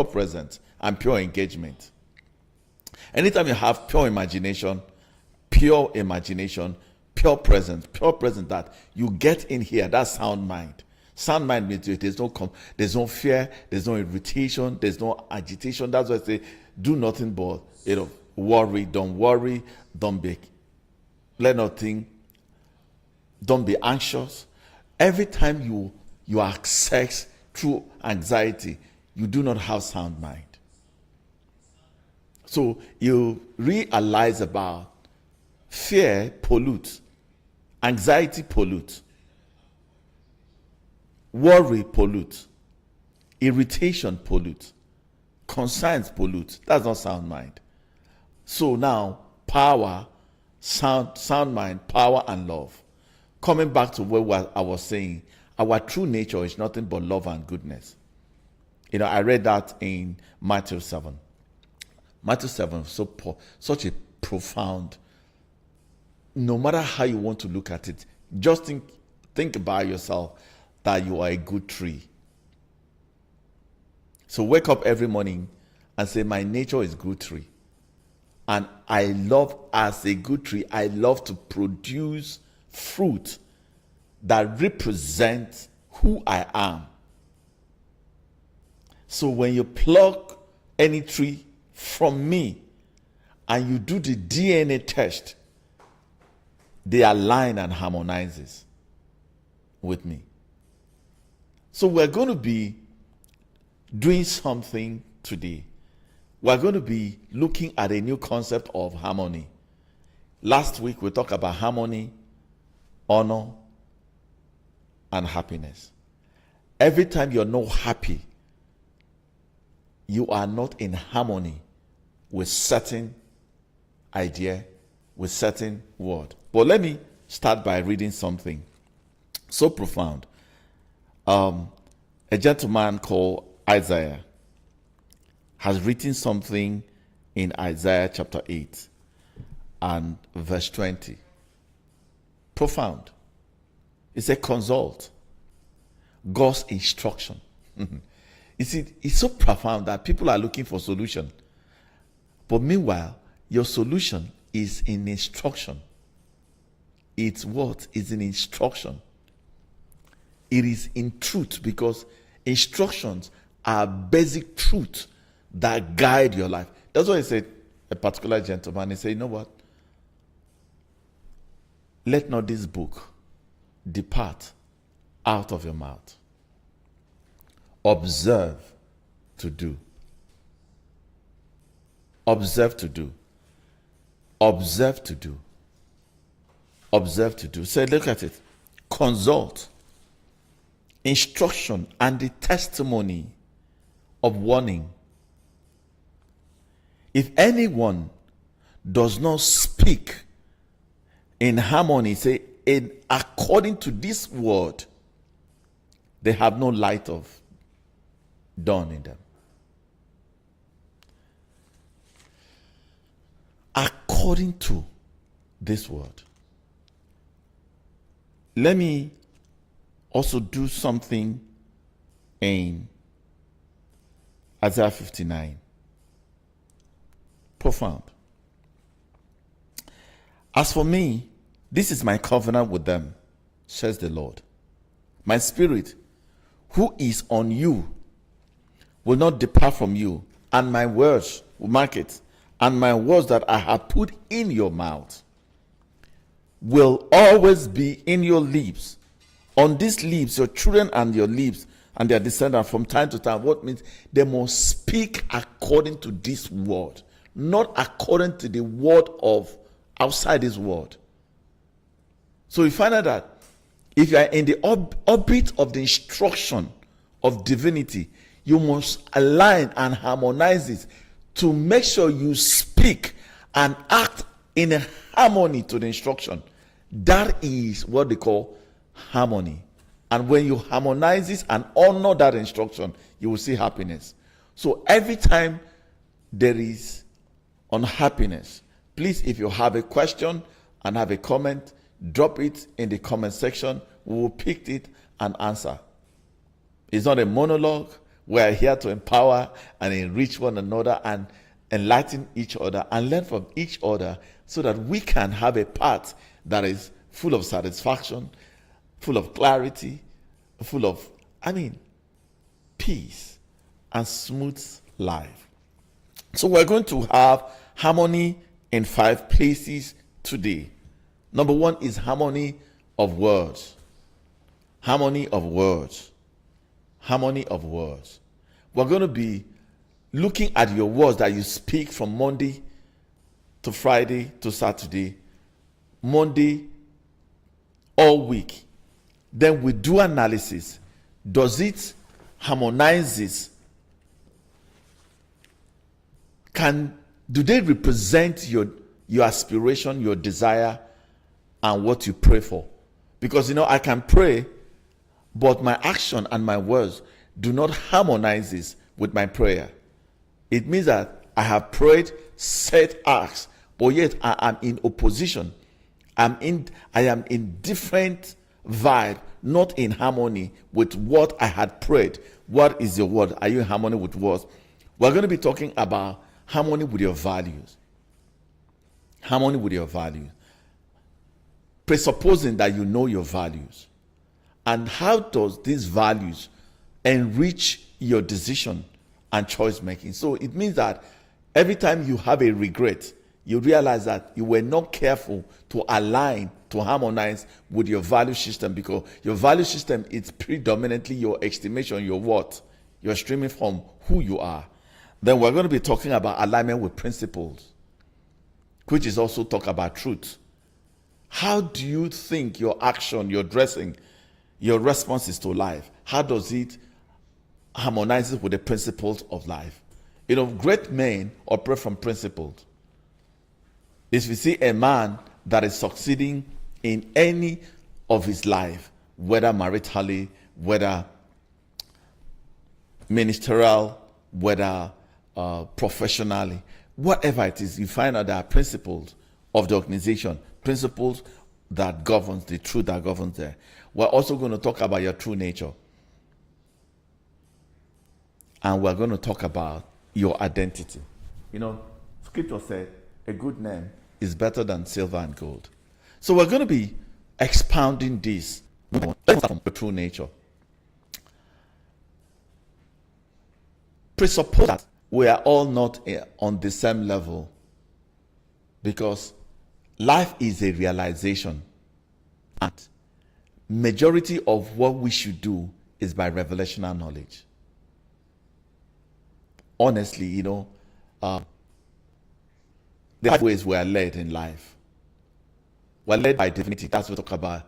presence, and pure engagement. Anytime you have pure imagination, pure presence that you get in here, that's sound mind. Sound mind means there's no fear, there's no irritation, there's no agitation. That's why I say, do nothing but worry. Don't worry. Don't be anxious. Every time you access through anxiety, you do not have sound mind. So you realize about fear pollutes, anxiety pollutes, worry pollutes, irritation pollutes, concerns pollute. That's not sound mind. So now power, sound mind, power and love. Coming back to what I was saying, our true nature is nothing but love and goodness. I read that in Matthew 7. Matthew 7 is such a profound, no matter how you want to look at it, just think about yourself that you are a good tree. So wake up every morning and say, my nature is good tree. And as a good tree, I love to produce fruit that represents who I am. So when you pluck any tree from me and you do the DNA test, they align and harmonizes with me. So we're going to be doing something today. We're going to be looking at a new concept of harmony. Last week we talked about harmony, honor, and happiness. Every time you're not happy, you are not in harmony with certain idea, with certain word. But let me start by reading something so profound. A gentleman called Isaiah has written something in Isaiah chapter 8 and verse 20. Profound. He said, consult God's instruction. You see, it's so profound that people are looking for solution. But meanwhile, your solution is in instruction. It's what is in instruction. It is in truth, because instructions are basic truth that guide your life. That's why I said, a particular gentleman, he said, you know what? Let not this book depart out of your mouth. Observe to do. Observe to do. Observe to do. Observe to do. So look at it. Consult instruction and the testimony of warning. If anyone does not speak in harmony, say, according to this word, they have no light of dawn in them. According to this word. Let me also do something in Isaiah 59. Profound. As for me, this is my covenant with them, says the Lord. My spirit, who is on you, will not depart from you, and my words, mark it, and my words that I have put in your mouth will always be in your lips. On these lips, your children and your lips and their descendants from time to time. What means they must speak according to this word, not according to the word of outside this word. So you find out that if you are in the orbit of the instruction of divinity, you must align and harmonize it to make sure you speak and act in a harmony to the instruction. That is what they call harmony. And when you harmonize this and honor that instruction, you will see happiness. So every time there is unhappiness, please, if you have a question and have a comment, drop it in the comment section. We will pick it and answer. It's not a monologue, We are here to empower and enrich one another and enlighten each other and learn from each other so that we can have a path that is full of satisfaction, full of clarity, full of, peace and smooth life. So we're going to have harmony in 5 places today. Number 1 is harmony of words. Harmony of words. Harmony of words. We're going to be looking at your words that you speak from Monday to Friday to Saturday, Monday all week. Then we do analysis. Does it harmonize? Do they represent your aspiration, your desire, and what you pray for? Because I can pray, but my action and my words do not harmonize with my prayer. It means that I have prayed, set acts, but yet I am in opposition. I am in different vibe, not in harmony with what I had prayed. What is your word? Are you in harmony with words? We're going to be talking about harmony with your values. Harmony with your values. Presupposing that you know your values. And how does these values enrich your decision and choice making? So it means that every time you have a regret, you realize that you were not careful to align, to harmonize with your value system, because your value system is predominantly your estimation, your what? You're streaming from who you are. Then we're going to be talking about alignment with principles, which is also talk about truth. How do you think your action, your dressing, your responses to life, how does it harmonize with the principles of life? Great men operate from principles. If you see a man that is succeeding in any of his life, whether maritally, whether ministerial, whether professionally, whatever it is, you find out there are principles of the organization, principles that governs the truth that governs there. We're also going to talk about your true nature. And we're going to talk about your identity. Scripture said, a good name is better than silver and gold. So we're going to be expounding this. Let's start from the true nature. Presuppose that we are all not on the same level, because life is a realization, and majority of what we should do is by revelational knowledge. Honestly, the 5 ways we are led in life. We're led by divinity. That's what we talk about.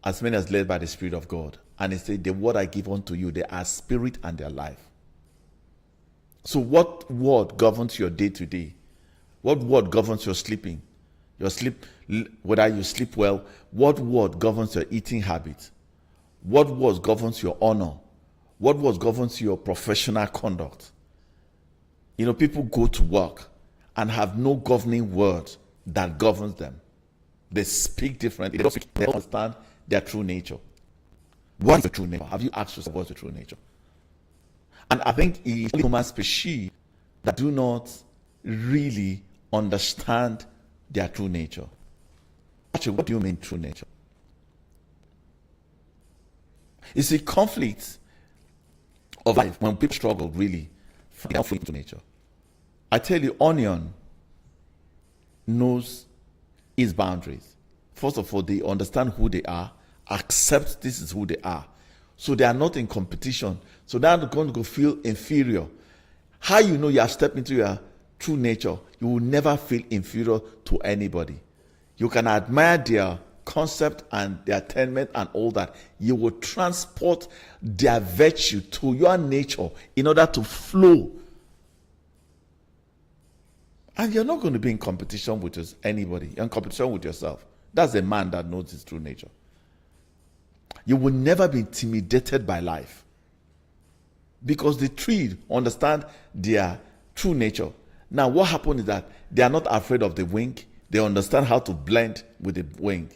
As many as led by the Spirit of God. And it said, the word I give unto you, they are spirit and they are life. So what word governs your day to day? What word governs your sleeping? Your sleep, whether you sleep well. What word governs your eating habit? What word governs your honor? What word governs your professional conduct? People go to work and have no governing word that governs them. They speak differently. They don't understand their true nature. What is the true nature? Have you asked yourself what's the true nature? And I think it's only human species that do not really understand their true nature. Actually, what do you mean true nature? You see, conflicts of life, when people struggle really, conflict to nature. I tell you, onion knows its boundaries. First of all, they understand who they are, accept this is who they are. So they are not in competition. So they are not going to feel inferior. How you know you have stepped into your true nature? You will never feel inferior to anybody. You can admire their concept and their attainment and all that. You will transport their virtue to your nature in order to flow. And you're not going to be in competition with anybody. You're in competition with yourself. That's a man that knows his true nature. You will never be intimidated by life, because the tree understand their true nature. Now, what happened is that they are not afraid of the wind. They understand how to blend with the wind.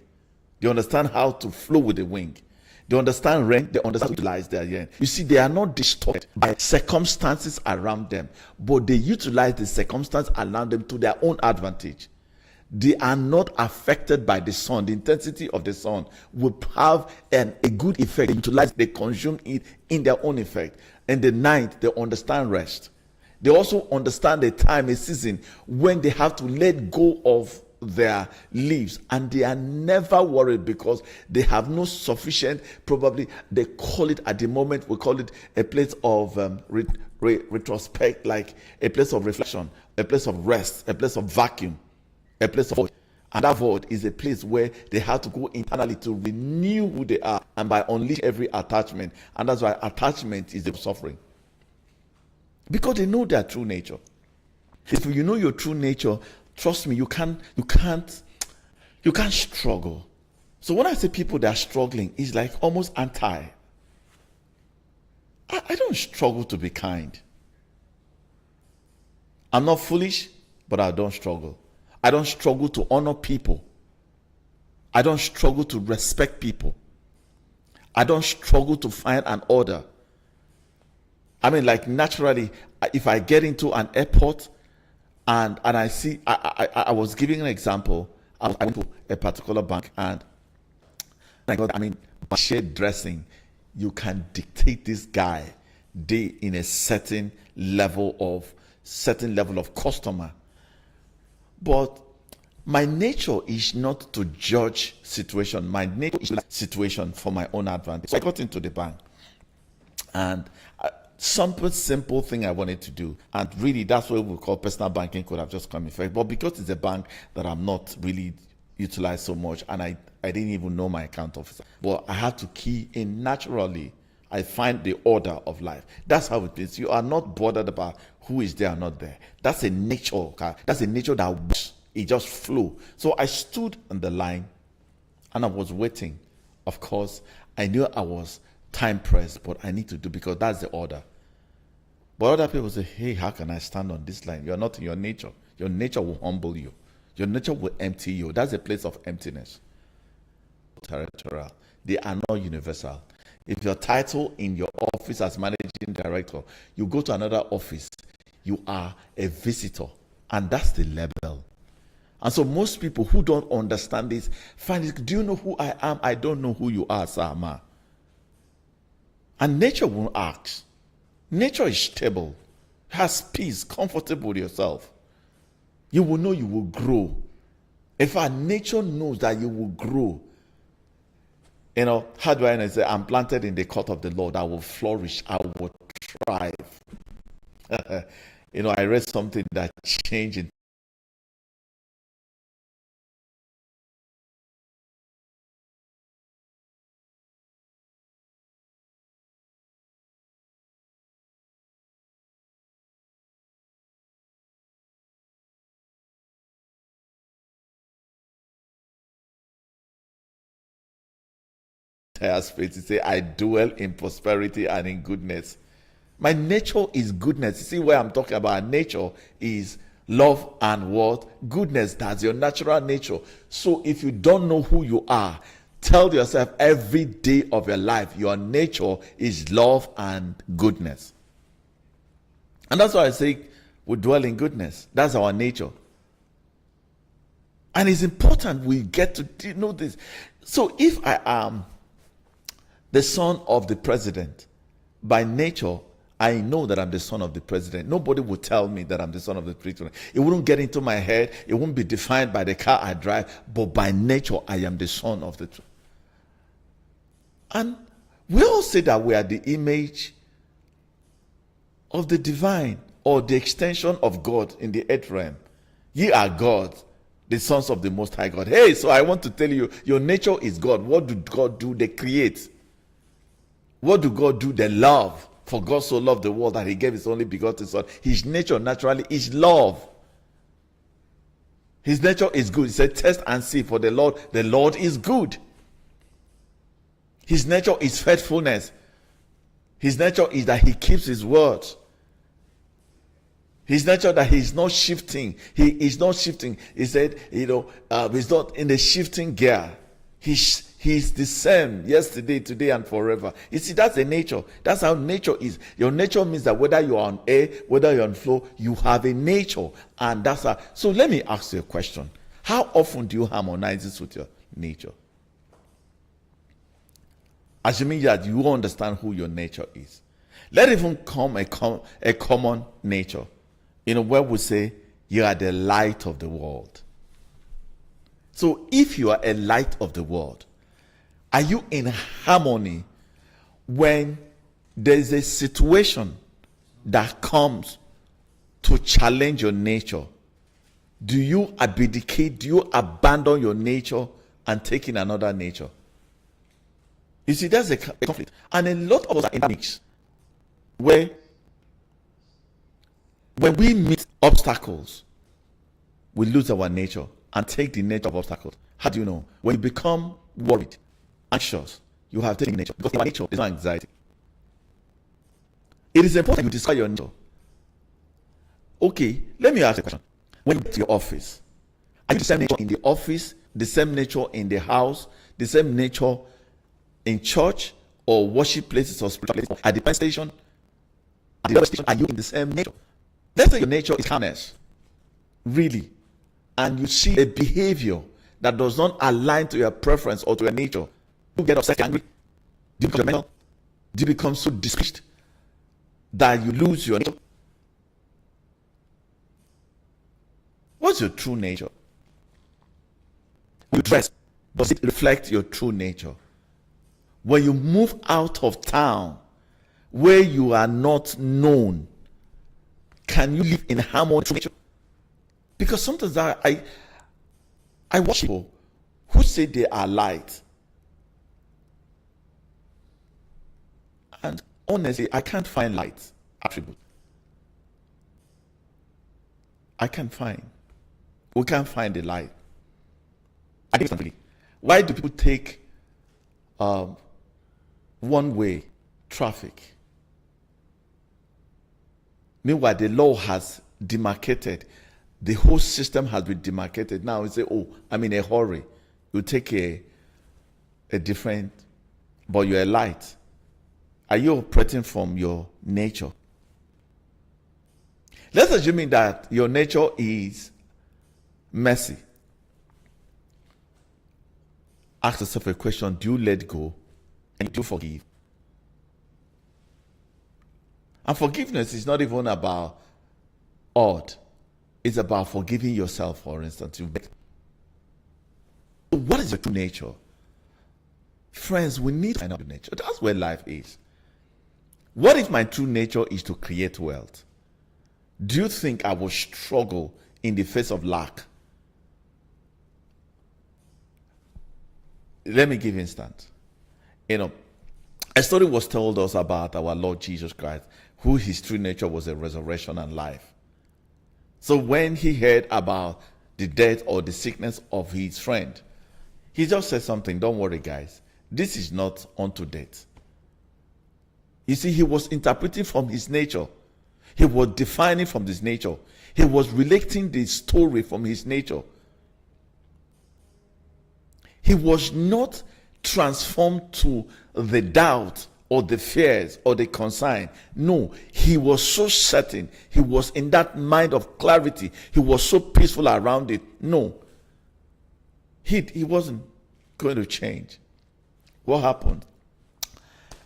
They understand how to flow with the wind. They understand rent, they understand utilize their yen. You see, they are not distorted by circumstances around them, but they utilize the circumstance around them to their own advantage. They are not affected by the sun. The intensity of the sun will have a good effect. They utilize, they consume it in their own effect. In the night, they understand rest. They also understand the time, a season when they have to let go of their leaves, and they are never worried because they have no sufficient, probably they call it at the moment, we call it a place of retrospect, like a place of reflection, a place of rest, a place of vacuum, a place of void. And that void is a place where they have to go internally to renew who they are, and by unleash every attachment. And that's why attachment is the suffering, because they know their true nature. If you know your true nature, trust me, you can't struggle. So when I say people that are struggling, it's like almost anti. I don't struggle to be kind. I'm not foolish, but I don't struggle. I don't struggle to honor people. I don't struggle to respect people. I don't struggle to find an order. I mean, like naturally, if I get into an airport and I see, I was giving an example. I went to a particular bank, and by shared dressing, you can dictate this guy day in a certain level of customer. But my nature is not to judge situation. My nature is to situation for my own advantage. So I got into the bank, and some simple thing I wanted to do, and really that's what we call personal banking could have just come in effect. But because it's a bank that I'm not really utilized so much, and I didn't even know my account officer, but I had to key in naturally. I find the order of life. That's how it is. You are not bothered about who is there or not there. That's a nature. Okay? That's a nature that works. It just flew. So I stood on the line and I was waiting. Of course, I knew I was time pressed, but I need to do, because that's the order. But other people say, hey, how can I stand on this line? You're not in your nature. Your nature will humble you. Your nature will empty you. That's a place of emptiness. Territorial. They are not universal. If your title in your office as managing director, you go to another office, you are a visitor, and that's the level. And so most people who don't understand this find it, do you know who I am? I don't know who you are, Sama. And nature won't ask. Nature is stable, has peace, comfortable with yourself. You will know you will grow. If our nature knows that you will grow, how do I say, I'm planted in the court of the Lord, I will flourish, I will thrive. I read something that changed it. Space to say, I dwell in prosperity and in goodness. My nature is goodness. You see where I'm talking about? Nature is love and what? Goodness. That's your natural nature. So if you don't know who you are, tell yourself every day of your life, your nature is love and goodness. And that's why I say we dwell in goodness. That's our nature. And it's important we get to know this. So if I am the son of the president, by nature, I know that I'm the son of the president. Nobody will tell me that I'm the son of the president. It wouldn't get into my head. It won't be defined by the car I drive. But by nature, I am the son of the. And we all say that we are the image of the divine, or the extension of God in the earth realm. Ye are God, the sons of the Most High God. Hey, so I want to tell you, your nature is God. What do God do? They create. What do God do? They love. For God so loved the world that he gave his only begotten son. His nature naturally is love. His nature is good. He said, test and see, for the Lord is good. His nature is faithfulness. His nature is that he keeps his word. His nature that he is not shifting. He is not shifting. He said, he's not in the shifting gear. He's the same yesterday, today, and forever. You see, that's the nature. That's how nature is. Your nature means that whether you're on air, whether you're on flow, you have a nature. And that's how. So let me ask you a question. How often do you harmonize this with your nature? Assuming that you understand who your nature is. Let it even come a common nature. Where we say, you are the light of the world. So if you are a light of the world, are you in harmony when there's a situation that comes to challenge your nature? Do you abdicate? Do you abandon your nature and take in another nature? You see, that's a conflict. And a lot of us are in that mix where when we meet obstacles, we lose our nature and take the nature of obstacles. How do you know? When you become worried, anxious, you have taken nature. Because in our nature, there's no anxiety. It is important you discover your nature. Okay, let me ask you a question. When you get to your office, are you the same nature in the office, the same nature in the house, the same nature in church or worship places or spiritual places, at the pen station, at the railway station? Are you in the same nature? Let's say your nature is calmness, really, and you see a behavior that does not align to your preference or to your nature. Do you get upset, angry? Do you become judgmental? Do you become so displeased that you lose your nature? What's your true nature? When you dress, does it reflect your true nature? When you move out of town where you are not known, can you live in harmony with nature? Because sometimes I watch people who say they are light, and honestly, I can't find light attribute. We can't find the light. I think it's why do people take one-way traffic? Meanwhile, the law has demarcated. The whole system has been demarcated. Now you say, oh, I'm in a hurry. You take a different, but you're a light. Are you operating from your nature? Let's assume that your nature is mercy. Ask yourself a question. Do you let go and do you forgive? And forgiveness is not even about odd. It's about forgiving yourself, for instance. What is your true nature? Friends, we need to find out your nature. That's where life is. What if my true nature is to create wealth? Do you think I will struggle in the face of lack? Let me give you an instance. A story was told us about our Lord Jesus Christ, who his true nature was a resurrection and life. So when he heard about the death or the sickness of his friend, he just said something. Don't worry, guys. This is not unto death. You see, he was interpreting from his nature. He was defining from his nature. He was relating the story from his nature. He was not transformed to the doubt or the fears or the concern. No, he was so certain. He was in that mind of clarity. He was so peaceful around it. No, he wasn't going to change. What happened?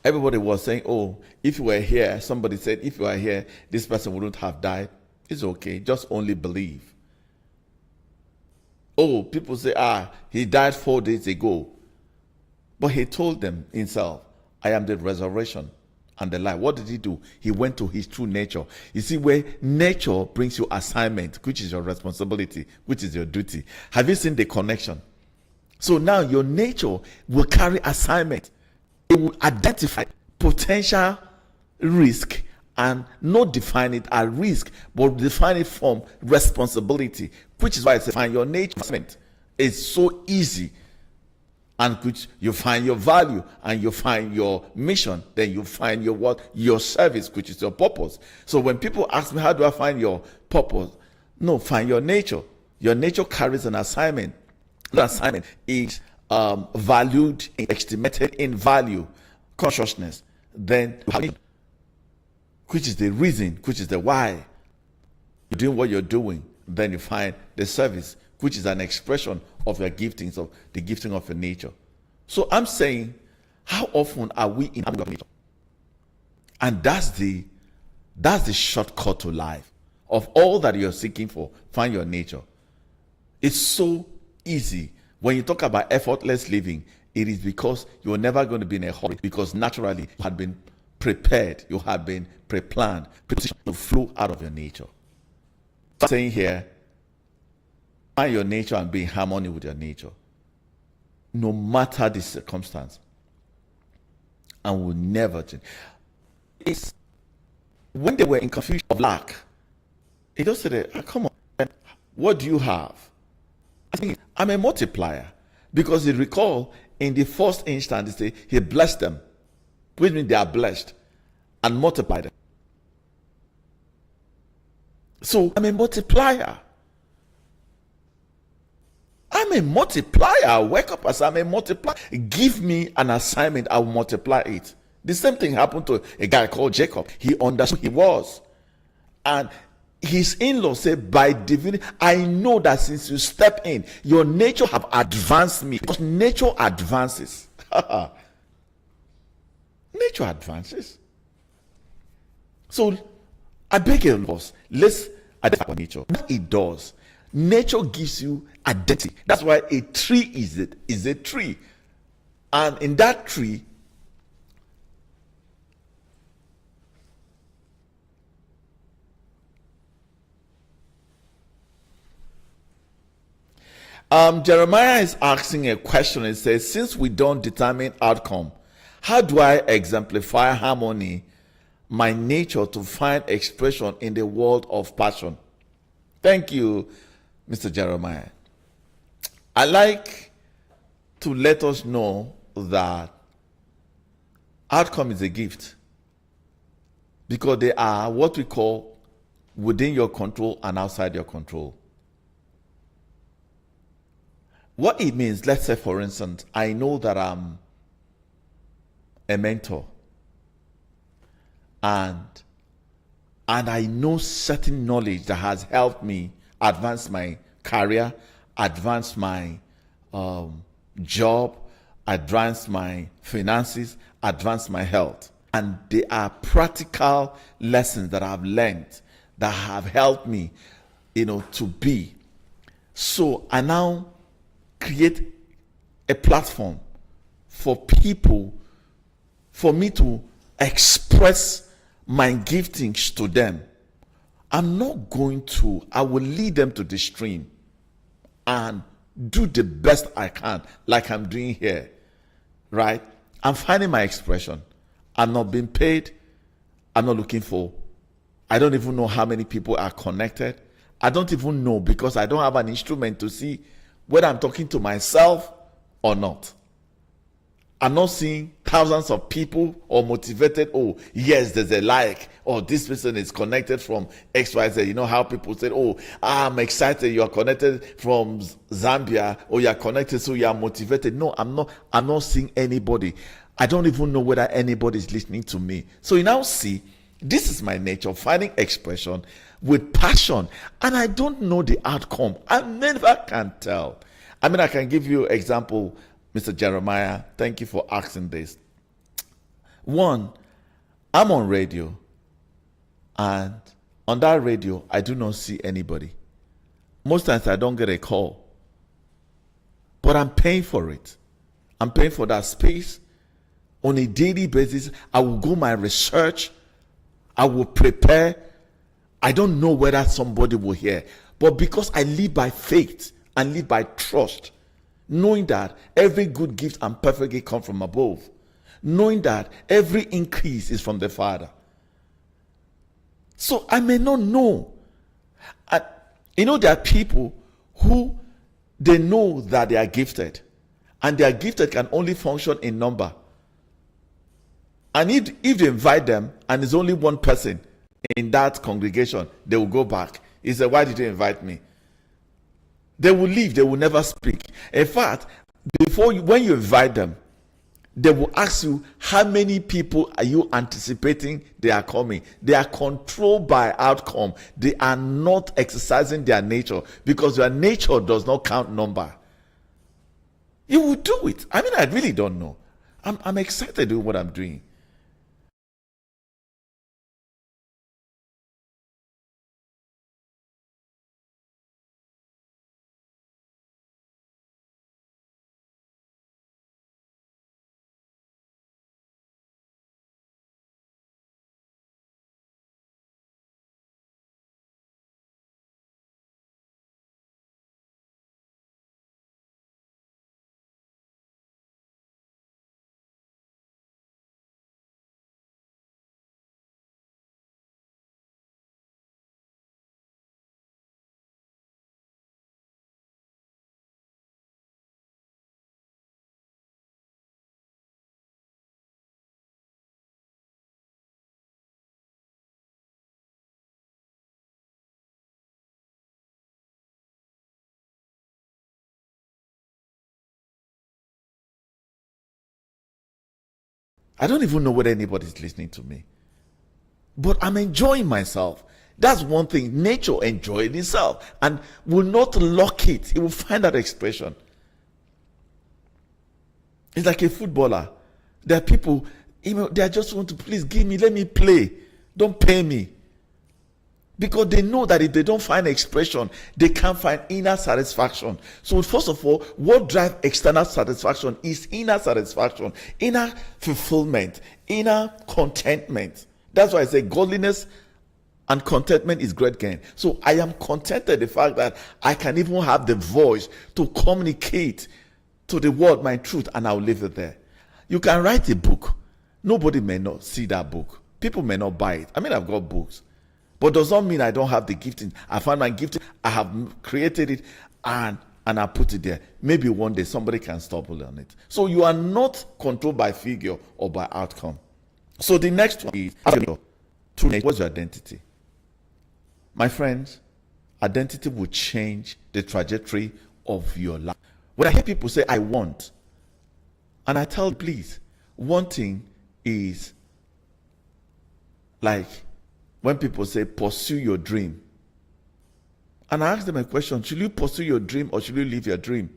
Everybody was saying, oh, if you were here, somebody said, if you were here, this person wouldn't have died. It's okay. Just only believe. Oh, people say, he died 4 days ago. But he told them himself, I am the resurrection and the life. What did he do? He went to his true nature. You see, where nature brings you assignment, which is your responsibility, which is your duty. Have you seen the connection? So now your nature will carry assignment. It will identify potential risk and not define it as risk, but define it from responsibility, which is why I say find your nature. It's so easy. And which you find your value and you find your mission, then you find your what? Your service, which is your purpose. So when people ask me, how do I find your purpose? No, find your nature. Your nature carries an assignment. The assignment is valued, estimated in value, consciousness, then you have, which is the reason, which is the why you're doing what you're doing. Then you find the service, which is an expression of your giftings, of the gifting of your nature. So I'm saying, how often are we in our nature? And that's the shortcut to life. Of all that you're seeking for, find your nature. It's so easy. When you talk about effortless living, it is because you're never going to be in a hurry, because naturally you had been prepared, you had been pre-planned, prepositioned to flow out of your nature. So I'm saying here, find your nature and be in harmony with your nature, no matter the circumstance, and will never change. It's when they were in confusion of lack, he just said, come on, what do you have? I think I'm a multiplier. Because you recall, in the first instance, he blessed them, which means they are blessed, and multiplied them. So I'm a multiplier. I'm a multiplier. I wake up as I'm a multiplier. Give me an assignment, I will multiply it. The same thing happened to a guy called Jacob. He understood who he was. And his in-law said, by divinity, I know that since you step in, your nature have advanced me. Because nature advances. Nature advances. So, I beg you, boss, let's identify nature. What it does, nature gives you identity. That's why a tree is a tree. And in that tree, Jeremiah is asking a question. It says, since we don't determine outcome, how do I exemplify harmony, my nature, to find expression in the world of passion? Thank you, Mr. Jeremiah. I like to let us know that outcome is a gift, because they are what we call within your control and outside your control. What it means, let's say, for instance, I know that I'm a mentor, and I know certain knowledge that has helped me advance my career, advance my job, advance my finances, advance my health. And they are practical lessons that I've learned that have helped me, to be. So I now create a platform for people, for me to express my giftings to them. I will lead them to the stream and do the best I can, like I'm doing here, right? I'm finding my expression. I'm not being paid. I'm not looking for, I don't even know how many people are connected. I don't even know, because I don't have an instrument to see whether I'm talking to myself or not. I'm not seeing thousands of people or motivated, oh, yes, there's a like, or this person is connected from XYZ. You know how people say, oh, I'm excited, you are connected from Zambia, or you are connected, so you are motivated. No, I'm not seeing anybody. I don't even know whether anybody is listening to me. So you now see, this is my nature, finding expression with passion, and I don't know the outcome. I never can tell. I mean, I can give you an example, Mr. Jeremiah. Thank you for asking this. One, I'm on radio, and on that radio, I do not see anybody. Most times I don't get a call, but I'm paying for it. I'm paying for that space. On a daily basis, I will go my research. I will prepare. I don't know whether somebody will hear, but because I live by faith and live by trust, knowing that every good gift and perfect gift come from above, knowing that every increase is from the Father. So I may not know. There are people who they know that they are gifted, and they are gifted can only function in number. And if they invite them and there's only one person in that congregation, they will go back. He said, why did you invite me? They will leave. They will never speak. In fact, when you invite them, they will ask you, how many people are you anticipating they are coming? They are controlled by outcome. They are not exercising their nature, because their nature does not count number. You will do it. I mean, I really don't know. I'm excited doing what I'm doing. I don't even know whether anybody's listening to me. But I'm enjoying myself. That's one thing. Nature enjoys itself and will not lock it. It will find that expression. It's like a footballer. There are people, they just want to, please give me, let me play. Don't pay me. Because they know that if they don't find expression, they can't find inner satisfaction. So first of all, what drives external satisfaction is inner satisfaction, inner fulfillment, inner contentment. That's why I say godliness and contentment is great gain. So I am contented the fact that I can even have the voice to communicate to the world my truth, and I'll leave it there. You can write a book. Nobody may not see that book. People may not buy it. I mean, I've got books. But does not mean I don't have the gifting. I found my gifting. I have created it and I put it there. Maybe one day somebody can stumble on it. So you are not controlled by figure or by outcome. So the next one is, what's your identity? My friends, identity will change the trajectory of your life. When I hear people say, I want, and I tell, please, wanting is like when people say, pursue your dream. And I ask them a question, should you pursue your dream or should you live your dream?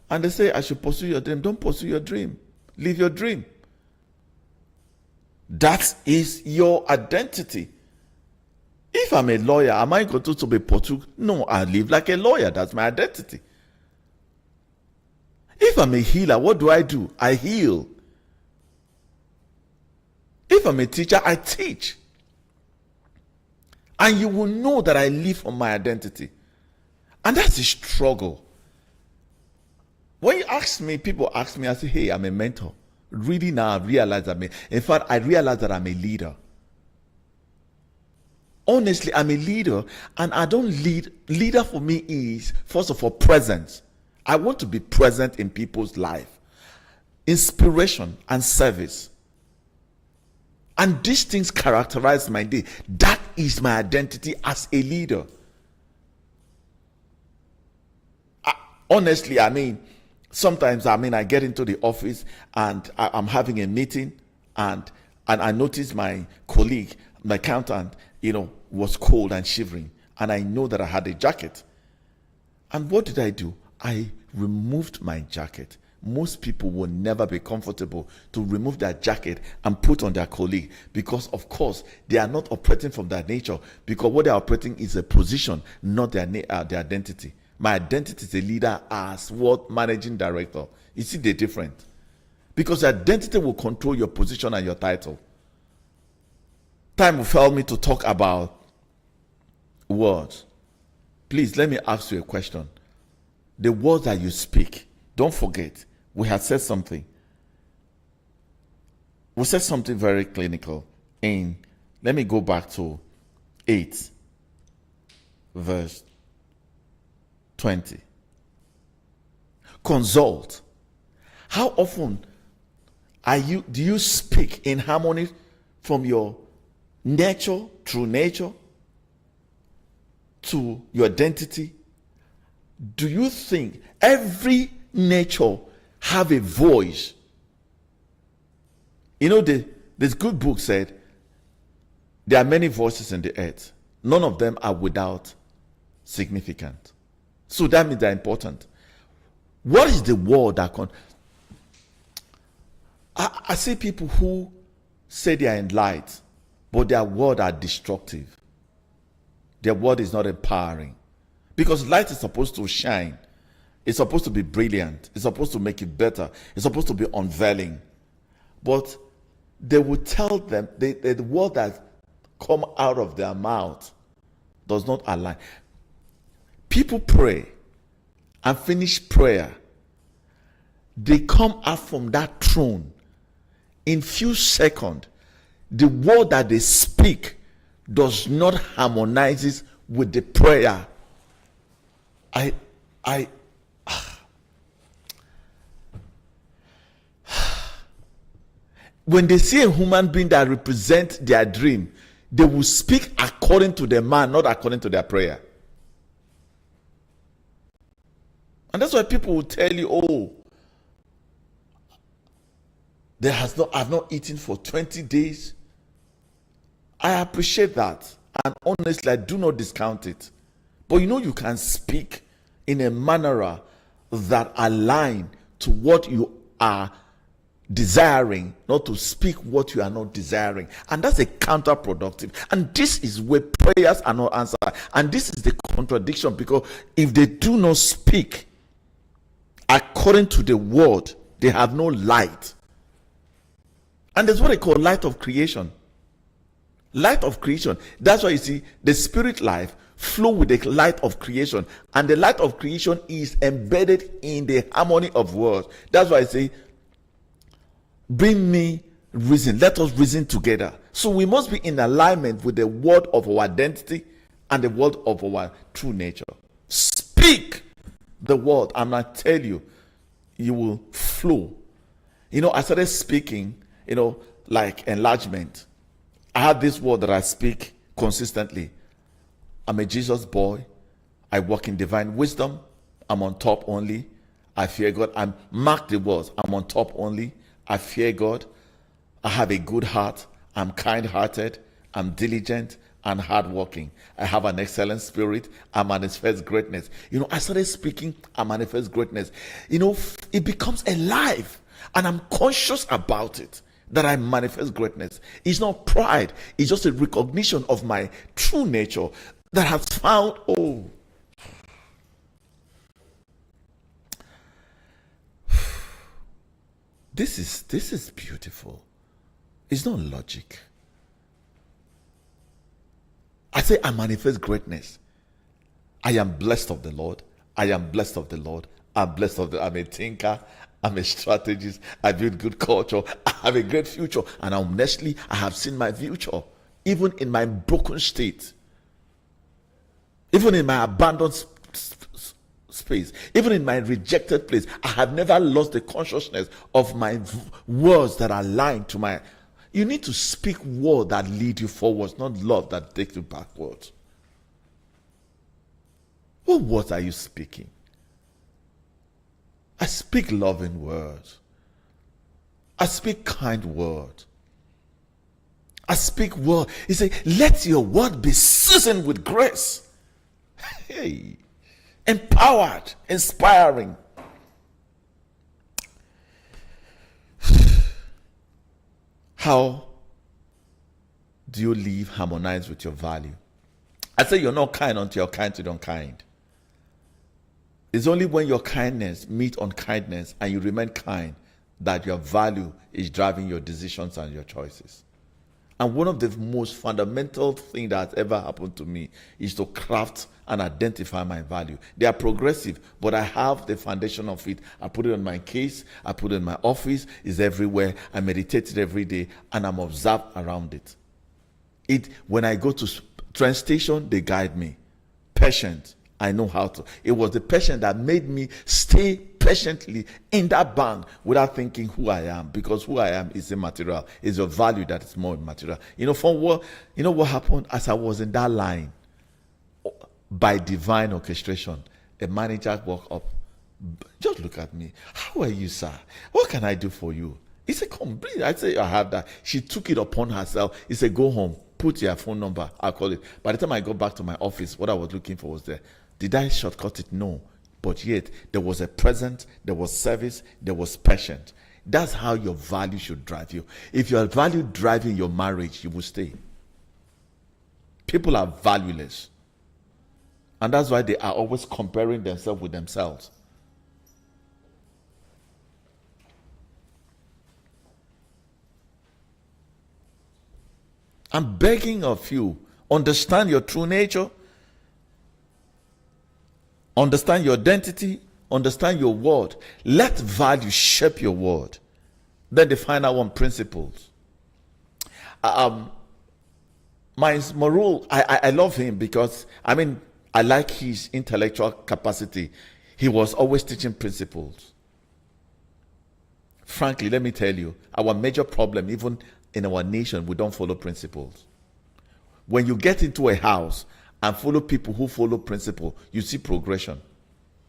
And they say, I should pursue your dream. Don't pursue your dream. Live your dream. That is your identity. If I'm a lawyer, am I going to be pursued? No, I live like a lawyer. That's my identity. If I'm a healer, what do? I heal. If I'm a teacher, I teach. And you will know that I live on my identity. And that's a struggle. When you ask me, people ask me, I say, hey, I'm a mentor. Really now I realize in fact, I realize that I'm a leader. Honestly, I'm a leader, and I don't lead. Leader for me is, first of all, presence. I want to be present in people's life. Inspiration and service. And these things characterize my day. That is my identity as a leader. Honestly, sometimes, I get into the office and I'm having a meeting and I notice my colleague, my accountant, was cold and shivering. And I know that I had a jacket. And what did I do? I removed my jacket. Most people will never be comfortable to remove their jacket and put on their colleague because, of course, they are not operating from their nature, because what they are operating is a position, not their identity. My identity is a leader as what? Managing director. You see the difference? Because identity will control your position and your title. Time will fail me to talk about words. Please, let me ask you a question. The words that you speak, don't forget, we have said something. We said something very clinical. Let me go back to 8, verse 20. Consult. How often do you speak in harmony from your nature, true nature, to your identity, Do you think every nature have a voice? You know, this good book said there are many voices in the earth. None of them are without significance. So that means they're important. What is the word that I see people who say they are in light, but their word are destructive. Their word is not empowering. Because light is supposed to shine. It's supposed to be brilliant. It's supposed to make it better. It's supposed to be unveiling. But they will tell them the word that come out of their mouth does not align. People pray and finish prayer. They come out from that throne. In few seconds, the word that they speak does not harmonizes with the prayer. When they see a human being that represents their dream, they will speak according to the man, not according to their prayer. And that's why people will tell you, oh, I've not eaten for 20 days. I appreciate that. And honestly, I do not discount it. But you know, you can speak in a manner that align to what you are desiring, not to speak what you are not desiring. And that's a counterproductive. And this is where prayers are not answered. And this is the contradiction, because if they do not speak according to the word, they have no light. And that's what they call light of creation. Light of creation. That's why you see the spirit life flow with the light of creation. And the light of creation is embedded in the harmony of words. That's why I say, bring me reason. Let us reason together. So we must be in alignment with the word of our identity and the word of our true nature. Speak the word, and I tell you, you will flow. You know, I started speaking, like enlargement. I have this word that I speak consistently. I'm a Jesus boy. I walk in divine wisdom. I'm on top only. I fear God. I mark the words. I'm on top only. I fear God. I have a good heart. I'm kind-hearted. I'm diligent and hardworking. I have an excellent spirit. I manifest greatness. I started speaking. I manifest greatness. It becomes alive, and I'm conscious about it, that I manifest greatness. It's not pride. It's just a recognition of my true nature that has found, this is beautiful. It's not logic. I say I manifest greatness. I am blessed of the Lord. I am blessed of the Lord. I'm a thinker. I'm a strategist. I build good culture. I have a great future. And honestly, I have seen my future. Even in my broken state. Even in my abandoned space. Even in my rejected place. I have never lost the consciousness of my words that are lying to my... You need to speak words that lead you forwards, not love that takes you backwards. What words are you speaking? I speak loving words. I speak kind words. I speak word. He said, let your word be seasoned with grace. Hey, empowered, inspiring. How do you live harmonized with your value? I say you're not kind until you're kind to the unkind. It's only when your kindness meets unkindness and you remain kind that your value is driving your decisions and your choices. And one of the most fundamental things that has ever happened to me is to craft and identify my value. They are progressive, but I have the foundation of it. I put it on my case. I put it in my office. It's everywhere. I meditate it every day, and I'm observed around it. When I go to train station, they guide me. Patient. I know how to. It was the patient that made me stay patiently in that bank without thinking who I am, because who I am is immaterial. It's your value that is more immaterial. What happened as I was in that line, by divine orchestration, A manager walk up. Just look at me. How are you, sir? What can I do for you? He said, come, please. I said, I have that. She took it upon herself. He said, go home. Put your phone number. I'll call it. By the time I got back to my office, what I was looking for was there. Did I shortcut it? No. But yet, there was a present, there was service, there was patience. That's how your value should drive you. If your value driving your marriage, you will stay. People are valueless. And that's why they are always comparing themselves with themselves. I'm begging of you, understand your true nature, understand your identity, understand your word. Let value shape your word. Then the final one, principles. My Marul, I love him because, I like his intellectual capacity. He was always teaching principles. Frankly, let me tell you, our major problem, even in our nation, we don't follow principles. When you get into a house and follow people who follow principle, you see progression,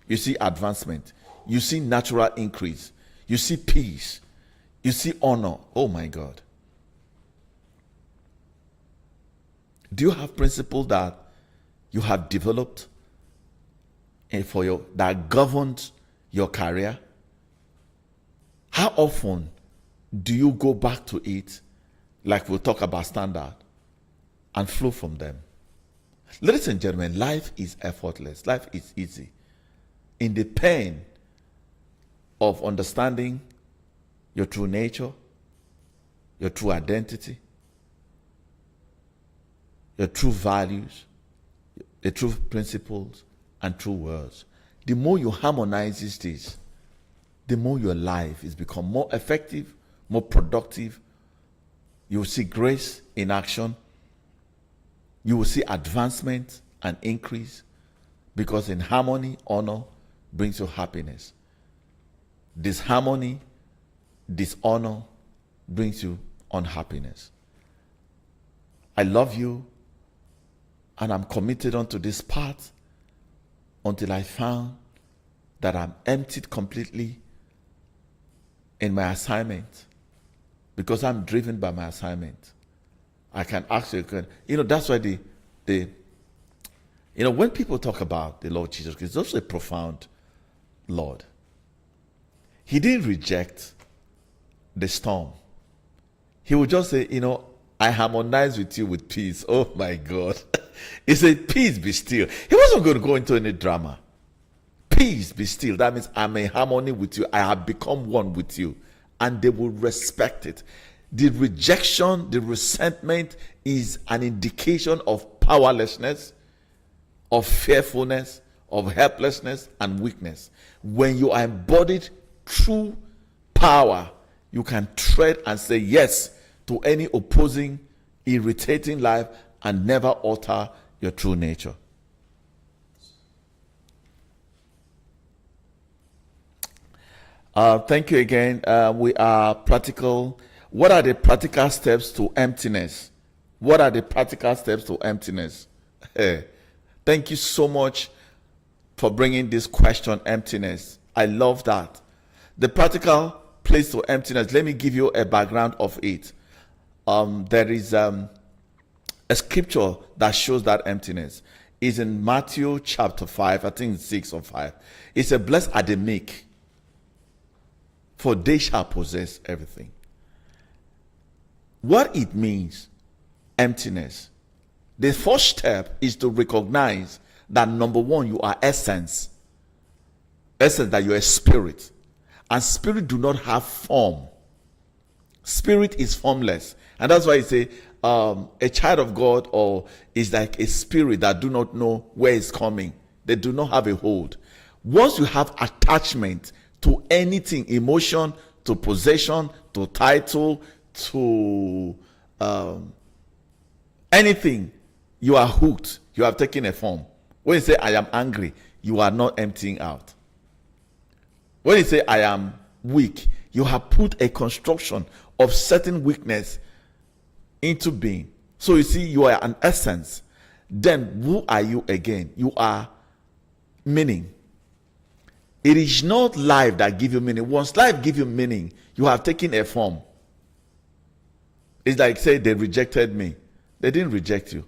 you see advancement, you see natural increase, you see peace, you see honor. Oh my God. Do you have principles that you have developed and that governs your career? How often do you go back to it, like we'll talk about standard, and flow from them? Ladies and gentlemen, life is effortless. Life is easy. In the pain of understanding your true nature, your true identity, your true values, the true principles, and true words. The more you harmonize these things, the more your life is become more effective, more productive. You will see grace in action. You will see advancement and increase, because in harmony, honor brings you happiness. Disharmony, dishonor brings you unhappiness. I love you, and I'm committed unto this path until I found that I'm emptied completely in my assignment, because I'm driven by my assignment. I can actually, that's why when people talk about the Lord Jesus Christ, it's also a profound Lord. He didn't reject the storm. He would just say, I harmonize with you with peace. Oh my God. He said, peace be still. He wasn't going to go into any drama. Peace be still. That means I'm in harmony with you. I have become one with you. And they will respect it. The rejection, the resentment is an indication of powerlessness, of fearfulness, of helplessness and weakness. When you are embodied true power, you can tread and say yes to any opposing, irritating life and never alter your true nature. Thank you again. We are practical. What are the practical steps to emptiness? What are the practical steps to emptiness? Thank you so much for bringing this question, emptiness. I love that. The practical place to emptiness, let me give you a background of it. There is a scripture that shows that emptiness. It's in Matthew chapter 5, I think it's 6 or 5. It says, blessed are the meek, for they shall possess everything. What it means, emptiness. The first step is to recognize that, number one, you are essence. Essence, that you are a spirit. And spirit do not have form. Spirit is formless. And that's why you say a child of God or is like a spirit that do not know where it's coming. They do not have a hold. Once you have attachment to anything, emotion, to possession, to title, to anything, you are hooked. You have taken a form. When you say, I am angry, you are not emptying out. When you say, I am weak, you have put a construction of certain weakness into being. So you see, you are an essence. Then who are you again? You are meaning. It is not life that gives you meaning. Once life gives you meaning, you have taken a form. It's like, say, they rejected me. They didn't reject you.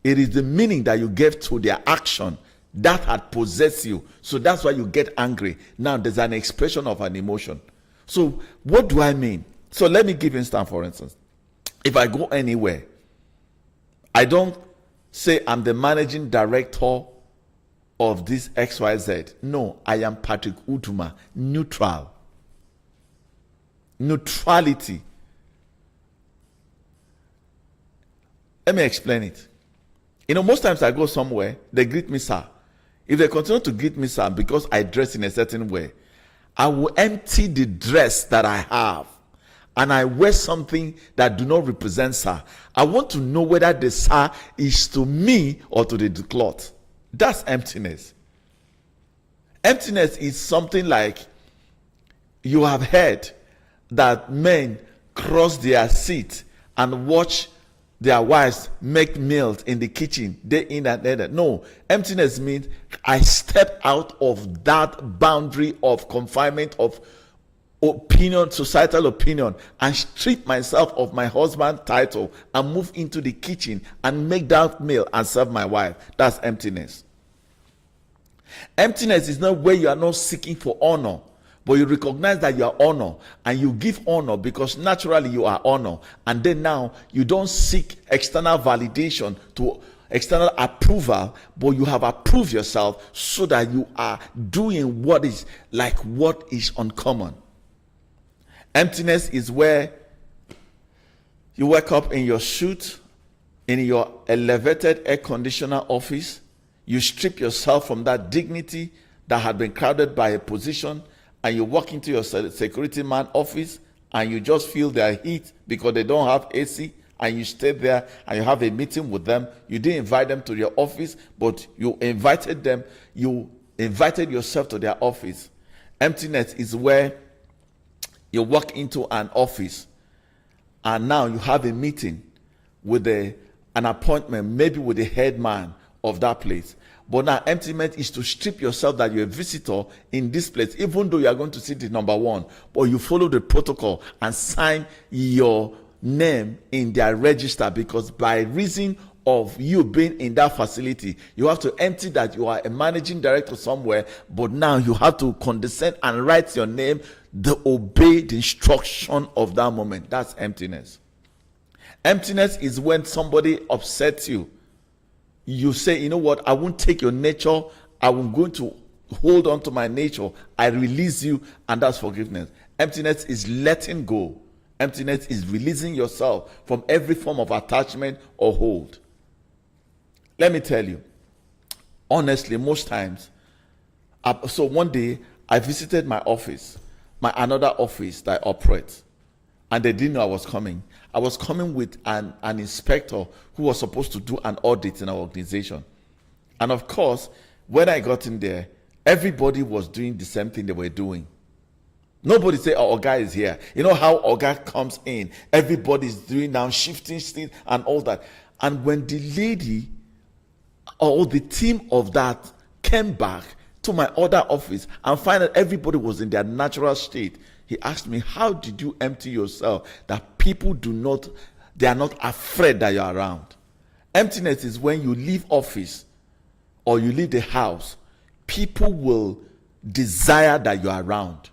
It is the meaning that you gave to their action that had possessed you. So that's why you get angry. Now there's an expression of an emotion. So what do I mean? So let me give you instance, for instance. If I go anywhere, I don't say I'm the managing director of this XYZ. No, I am Patrick Uduma, neutral. Neutrality. Let me explain it. Most times I go somewhere, they greet me, sir. If they continue to greet me, sir, because I dress in a certain way, I will empty the dress that I have and I wear something that do not represent sir. I want to know whether the sir is to me or to the cloth. That's emptiness. Emptiness is something like, you have heard that men cross their seat and watch their wives make meals in the kitchen day in and day out. No, emptiness means I step out of that boundary of confinement of opinion, societal opinion, and strip myself of my husband's title and move into the kitchen and make that meal and serve my wife. That's emptiness. Emptiness is not where you are not seeking for honor, but you recognize that you are honor and you give honor because naturally you are honor. And then now you don't seek external validation to external approval, but you have approved yourself so that you are doing what is uncommon. Emptiness is where you wake up in your suit, in your elevated air conditioner office. You strip yourself from that dignity that had been crowded by a position, and you walk into your security man office and you just feel their heat because they don't have AC, and you stay there and you have a meeting with them. You didn't invite them to your office, but you invited them. You invited yourself to their office. Emptiness is where you walk into an office and now you have a meeting with an appointment, maybe with the head man of that place. But now emptiness is to strip yourself that you're a visitor in this place, even though you are going to see the number one, but you follow the protocol and sign your name in their register, because by reason of you being in that facility, you have to empty that you are a managing director somewhere, but now you have to condescend and write your name, obey the instruction of that moment. That's emptiness. Emptiness is when somebody upsets you. You say, you know what, I won't take your nature. I'm going to hold on to my nature. I release you, and that's forgiveness. Emptiness is letting go. Emptiness is releasing yourself from every form of attachment or hold. Let me tell you, honestly, most times, so one day I visited my office, another office that I operate, and they didn't know I was coming. I was coming with an inspector who was supposed to do an audit in our organization. And of course, when I got in there, everybody was doing the same thing they were doing. Nobody said, oh, Oga is here. You know how Oga comes in, everybody's doing now, shifting things and all that. And when the lady or the team of that came back to my other office and find that everybody was in their natural state, he asked me, how did you empty yourself that people they are not afraid that you're around? Emptiness is when you leave office or you leave the house, people will desire that you're around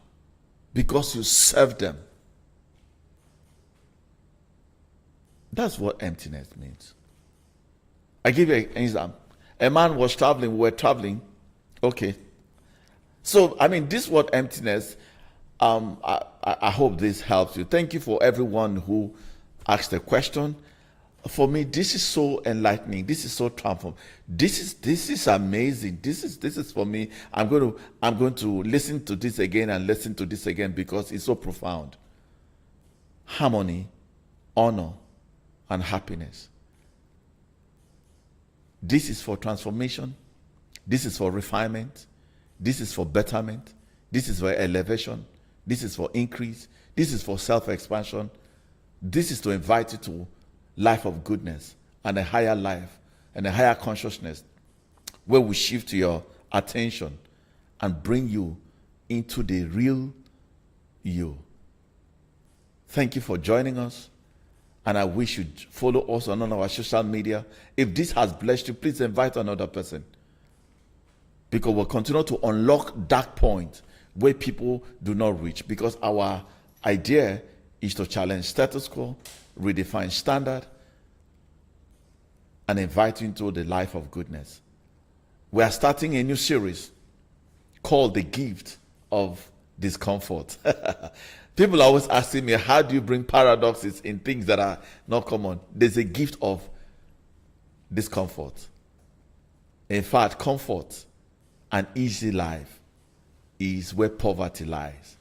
because you serve them. That's what emptiness means. I give you an example. A man was traveling, we were traveling. Okay. So, this word emptiness, I hope this helps you. Thank you for everyone who asked a question. For me, this is so enlightening. This is so transforming. This is amazing. This is for me. I'm going to listen to this again and listen to this again because it's so profound. Harmony, honor, and happiness. This is for transformation. This is for refinement. This is for betterment. This is for elevation. This is for increase. This is for self-expansion. This is to invite you to life of goodness and a higher life and a higher consciousness where we shift your attention and bring you into the real you. Thank you for joining us, and I wish you'd follow us on all our social media. If this has blessed you, please invite another person, because we'll continue to unlock dark points where people do not reach, because our idea is to challenge status quo, redefine standard, and invite you into the life of goodness. We are starting a new series called The Gift of Discomfort. People are always asking me, how do you bring paradoxes in things that are not common? There's a gift of discomfort. In fact, comfort and easy life is where poverty lies.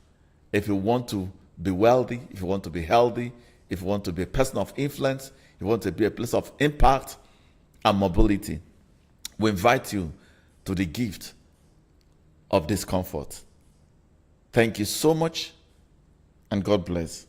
If you want to be wealthy, if you want to be healthy, if you want to be a person of influence, if you want to be a place of impact and mobility, we invite you to the gift of discomfort. Thank you so much, and God bless.